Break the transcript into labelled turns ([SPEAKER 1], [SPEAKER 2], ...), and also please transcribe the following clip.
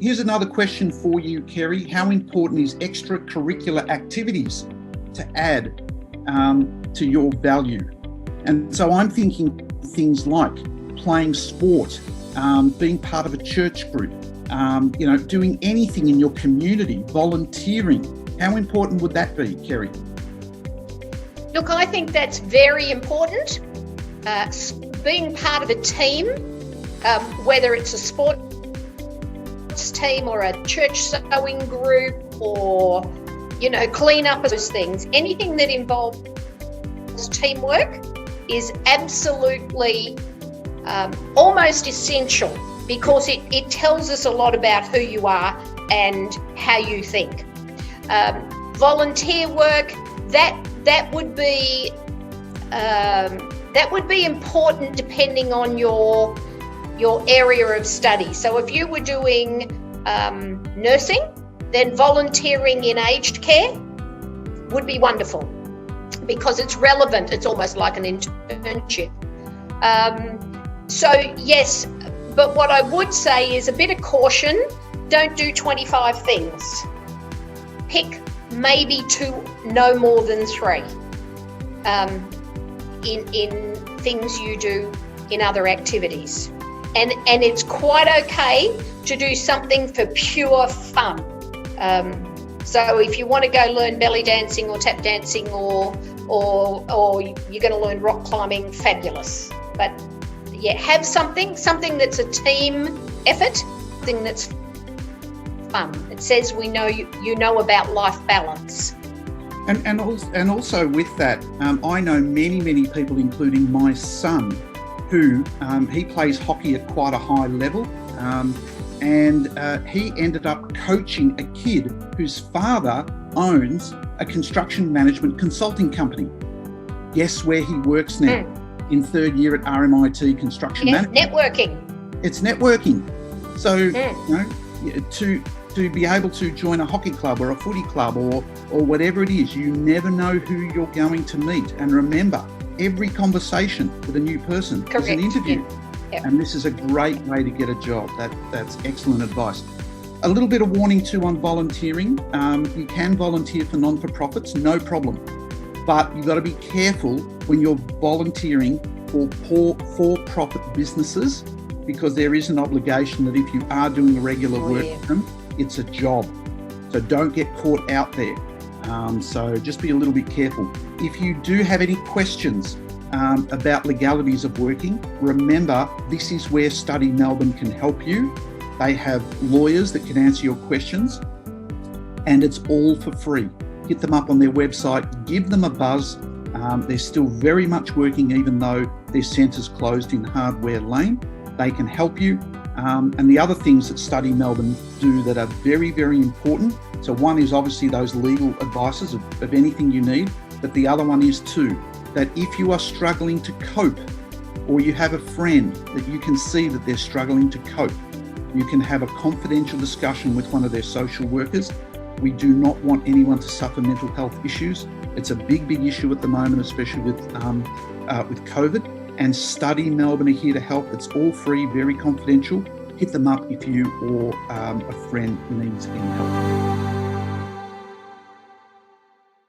[SPEAKER 1] here's another question for you, Kerry. How important is extracurricular activities to add to your value? And so I'm thinking things like playing sport, being part of a church group, doing anything in your community, volunteering. How important would that be, Kerry?
[SPEAKER 2] Look, I think that's very important. Being part of a team, whether it's a sports team or a church sewing group or, clean up, those things, anything that involves teamwork is absolutely almost essential, because it tells us a lot about who you are and how you think. Volunteer work, that would be important depending on your area of study. So if you were doing nursing, then volunteering in aged care would be wonderful, because it's relevant. It's almost like an internship. So yes, but what I would say is a bit of caution. Don't do 25 things. Pick maybe 2, no more than 3 in things you do in other activities. And it's quite okay to do something for pure fun. So if you want to go learn belly dancing or tap dancing or you're going to learn rock climbing, fabulous. But yeah, have something that's a team effort, something that's fun. It says you know about life balance.
[SPEAKER 1] And also with that, I know many people, including my son, who he plays hockey at quite a high level, and he ended up coaching a kid whose father owns a construction management consulting company. Guess where he works now? In 3rd year at RMIT Construction Management.
[SPEAKER 2] Networking.
[SPEAKER 1] It's networking. So to be able to join a hockey club or a footy club or whatever it is, you never know who you're going to meet. And remember, every conversation with a new person is an interview.
[SPEAKER 2] Yeah.
[SPEAKER 1] And this is a great way to get a job. That's excellent advice. A little bit of warning too on volunteering. You can volunteer for non-for-profits, no problem. But you've got to be careful when you're volunteering for for-profit businesses, because there is an obligation that if you are doing regular work for them, it's a job. So don't get caught out there. So just be a little bit careful. If you do have any questions about legalities of working, remember, this is where Study Melbourne can help you. They have lawyers that can answer your questions, and it's all for free. Hit them up on their website, give them a buzz. They're still very much working, even though their centre's closed in Hardware Lane. They can help you. And the other things that Study Melbourne do that are very, very important. So one is obviously those legal advices of anything you need. But the other one is too, that if you are struggling to cope, or you have a friend that you can see that they're struggling to cope, you can have a confidential discussion with one of their social workers. We do not want anyone to suffer mental health issues. It's a big issue at the moment, especially with COVID. And Study Melbourne are here to help. It's all free, very confidential. Hit them up if you or a friend needs any help.